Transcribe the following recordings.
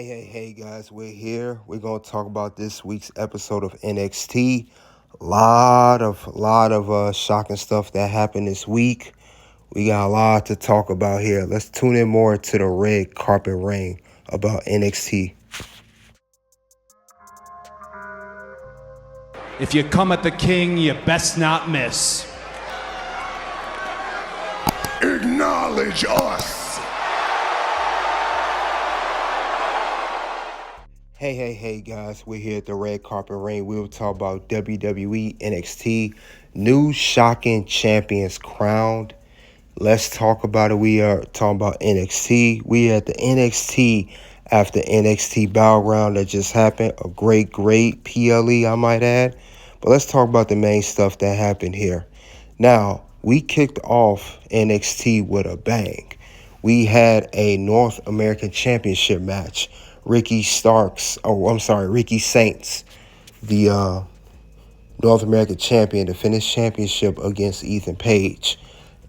Hey guys, we're here. We're gonna talk about this week's episode of NXT. Lot of shocking stuff that happened this week. We got a lot to talk about here. Let's tune in more to the red carpet ring about NXT. If you come at the king, you best not miss. Acknowledge us. Hey guys, we're here at the red carpet ring. We'll talk about WWE NXT. New shocking champions crowned. Let's talk about it. We are talking about NXT. We at the NXT after NXT Battleground that just happened. A great PLE, I might add. But let's talk about the main stuff that happened here. Now, we kicked off NXT with a bang. We had a North American Championship match. Ricky Saints, the North American champion, to finish championship against Ethan Page.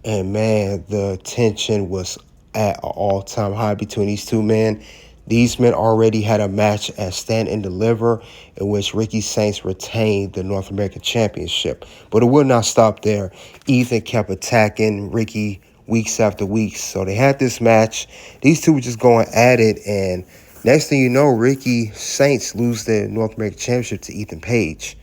And man, the tension was at an all-time high between these two men. These men already had a match at Stand and Deliver in which Ricky Saints retained the North American Championship. But it would not stop there. Ethan kept attacking Ricky weeks after weeks. So they had this match. These two were just going at it, and next thing you know, Ricky Saints lose the North American Championship to Ethan Page.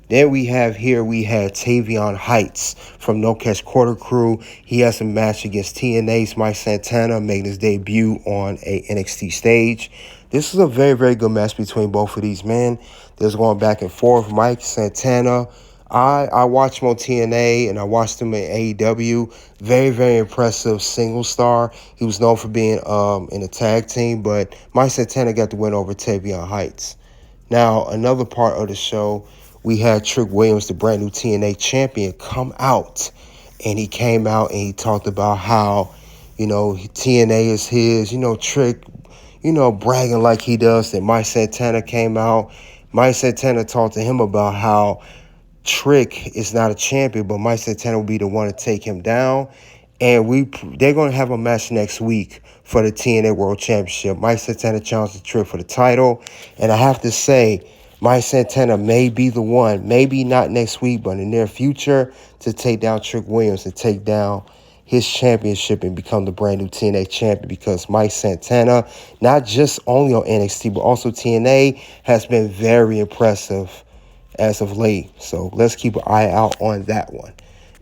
Then we had Tavion Heights from No Catch Quarter Crew. He has a match against TNA's Mike Santana, making his debut on a NXT stage. This is a very good match between both of these men. There's going back and forth. Mike Santana, I watched him on TNA and I watched him in AEW. Very impressive single star. He was known for being in a tag team, but Mike Santana got the win over Tavion Heights. Now, another part of the show, we had Trick Williams, the brand new TNA champion, come out. And he came out and he talked about how, TNA is his. Trick, bragging like he does. That Mike Santana came out. Mike Santana talked to him about how Trick is not a champion, but Mike Santana will be the one to take him down. And they're going to have a match next week for the TNA World Championship. Mike Santana challenged Trick for the title. And I have to say, Mike Santana may be the one, maybe not next week, but in the near future, to take down Trick Williams and take down his championship and become the brand new TNA champion, because Mike Santana, not just only on NXT, but also TNA, has been very impressive as of late. So let's keep an eye out on that one.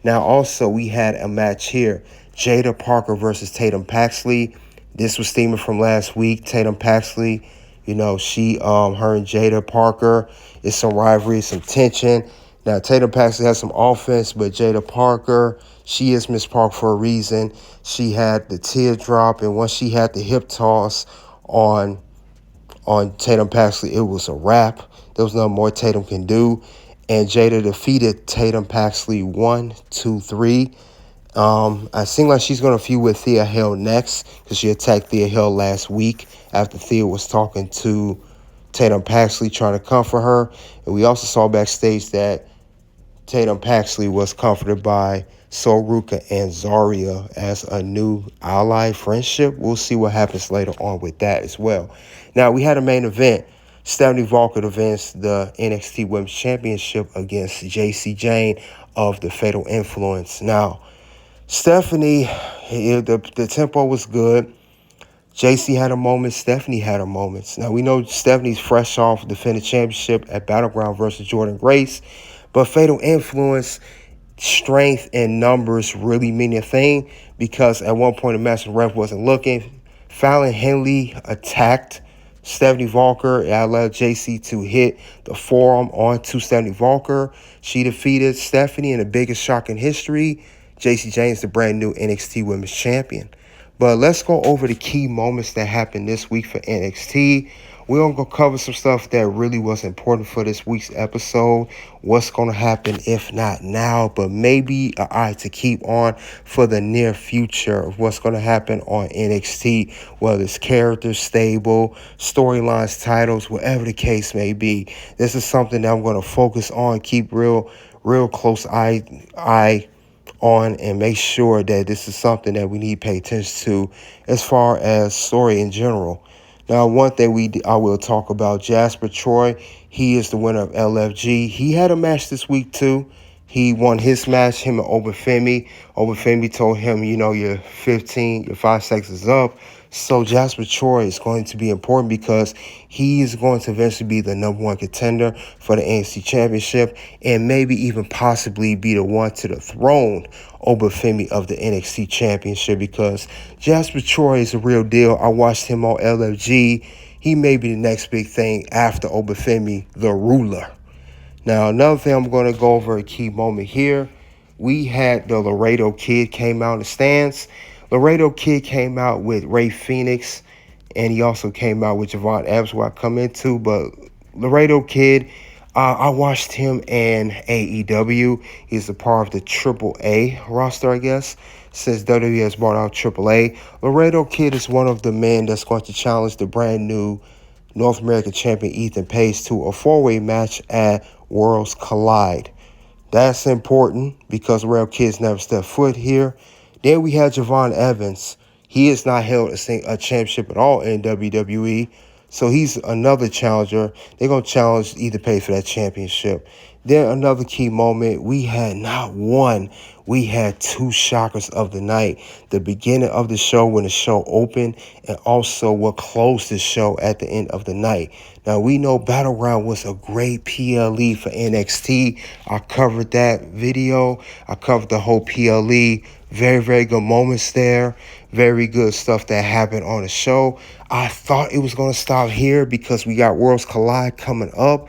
Now, also, we had a match here. Jada Parker versus Tatum Paxley. This was steaming from last week. Tatum Paxley, her and Jada Parker, it's some rivalry, some tension. Now, Tatum Paxley has some offense, but Jada Parker, she is Miss Park for a reason. She had the teardrop, and once she had the hip toss on Tatum Paxley, it was a wrap. There was nothing more Tatum can do. And Jada defeated Tatum Paxley 1-2-3. I seem like she's going to feud with Thea Hale next, because she attacked Thea Hale last week after Thea was talking to Tatum Paxley, trying to comfort her. And we also saw backstage that Tatum Paxley was comforted by Sol Ruka and Zarya as a new ally friendship. We'll see what happens later on with that as well. Now, we had a main event. Stephanie Walker defends the NXT Women's Championship against JC Jane of the Fatal Influence. Now, Stephanie, the tempo was good. JC had a moment. Stephanie had her moments. Now, we know Stephanie's fresh off defending championship at Battleground versus Jordan Grace. But Fatal Influence, strength and numbers really mean a thing, because at one point the match the ref wasn't looking. Fallon Henley attacked Stephanie Walker. I allowed JC to hit the forearm onto Stephanie Walker. She defeated Stephanie in the biggest shock in history. JC James, the brand new NXT Women's Champion. But let's go over the key moments that happened this week for NXT. We're going to cover some stuff that really was important for this week's episode. What's going to happen, if not now, but maybe an eye to keep on for the near future of what's going to happen on NXT, whether it's characters, stable, storylines, titles, whatever the case may be. This is something that I'm going to focus on, keep real close eye on, and make sure that this is something that we need to pay attention to as far as story in general. Now, one thing I will talk about, Jasper Troy. He is the winner of LFG. He had a match this week too. He won his match, him and Obafemi. Obafemi told him, you're 15, your 5 seconds is up. So Jasper Troy is going to be important because he is going to eventually be the #1 contender for the NXT Championship and maybe even possibly be the one to dethrone Obafemi of the NXT Championship because Jasper Troy is a real deal. I watched him on LFG. He may be the next big thing after Obafemi, the ruler. Now, another thing I'm going to go over a key moment here. We had the Laredo Kid came out in the stands. Laredo Kid came out with Ray Phoenix, and he also came out with Javon Evans, who I come into. But Laredo Kid, I watched him in AEW. He's a part of the AAA roster, I guess, since WWE has bought out AAA. Laredo Kid is one of the men that's going to challenge the brand new North American champion Ethan Page to a 4-way match at Worlds Collide. That's important because Laredo Kid's never stepped foot here. Then we had Javon Evans. He has not held a championship at all in WWE. So he's another challenger. They're going to challenge Ethan Page for that championship. Then another key moment, we had not one, we had 2 shockers of the night. The beginning of the show when the show opened and also what closed the show at the end of the night. Now, we know Battleground was a great PLE for NXT. I covered that video. I covered the whole PLE. Very, very good moments there. Very good stuff that happened on the show. I thought it was going to stop here because we got Worlds Collide coming up.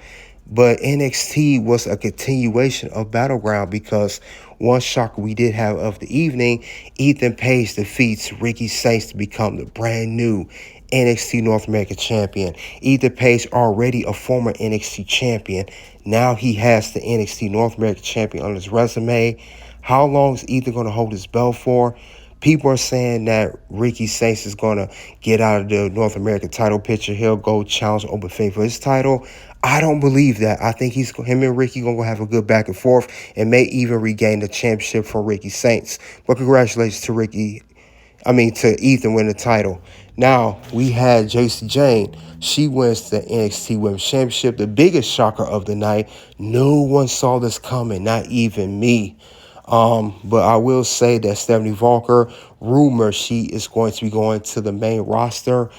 But NXT was a continuation of Battleground because one shocker we did have of the evening, Ethan Page defeats Ricky Saints to become the brand new NXT North American champion. Ethan Page already a former NXT champion. Now he has the NXT North American champion on his resume. How long is Ethan going to hold his belt for? People are saying that Ricky Saints is going to get out of the North American title picture. He'll go challenge Obafemi for his title. I don't believe that. I think him and Ricky going to have a good back and forth and may even regain the championship for Ricky Saints. But congratulations to to Ethan winning the title. Now, we had JC Jane. She wins the NXT Women's Championship, the biggest shocker of the night. No one saw this coming, not even me. But I will say that Stephanie Walker, rumor she is going to be going to the main roster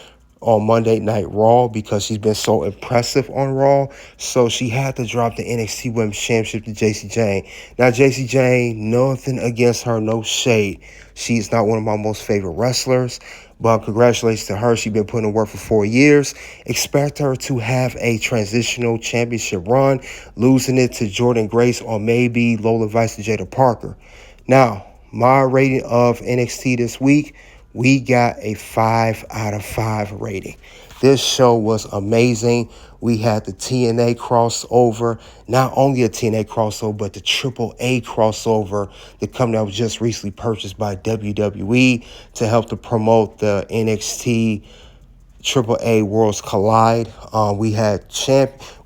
on Monday Night Raw because she's been so impressive on Raw. So she had to drop the NXT Women's Championship to JC Jane. Now, JC Jane, nothing against her, no shade. She's not one of my most favorite wrestlers. But congratulations to her. She's been putting in work for 4 years. Expect her to have a transitional championship run, losing it to Jordan Grace or maybe Lola Vice to Jada Parker. Now, my rating of NXT this week, we got a 5 out of 5 rating. This show was amazing. We had the TNA crossover, not only a TNA crossover, but the AAA crossover. The company that was just recently purchased by WWE to help to promote the NXT AAA Worlds Collide.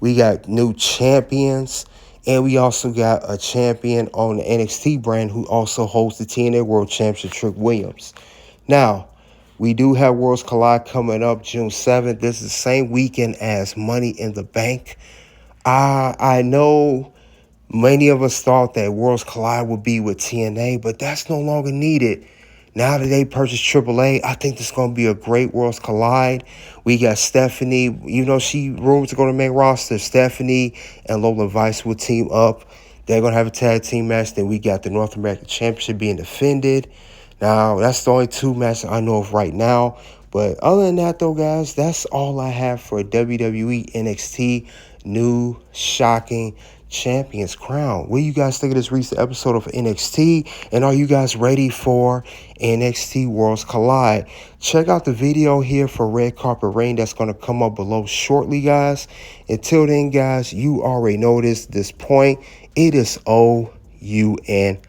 We got new champions, and we also got a champion on the NXT brand who also holds the TNA World Championship, Trick Williams. Now, we do have Worlds Collide coming up June 7th. This is the same weekend as Money in the Bank. I know many of us thought that Worlds Collide would be with TNA, but that's no longer needed. Now that they purchased AAA, I think this is going to be a great Worlds Collide. We got Stephanie, she rumored to go to the main roster. Stephanie and Lola Vice will team up. They're going to have a tag team match. Then we got the North American Championship being defended. Now, that's the only 2 matches I know of right now. But other than that, though, guys, that's all I have for WWE NXT new shocking Champions Crown. What do you guys think of this recent episode of NXT? And are you guys ready for NXT Worlds Collide? Check out the video here for Red Carpet Rain that's going to come up below shortly, guys. Until then, guys, you already know this point. It is OUNT.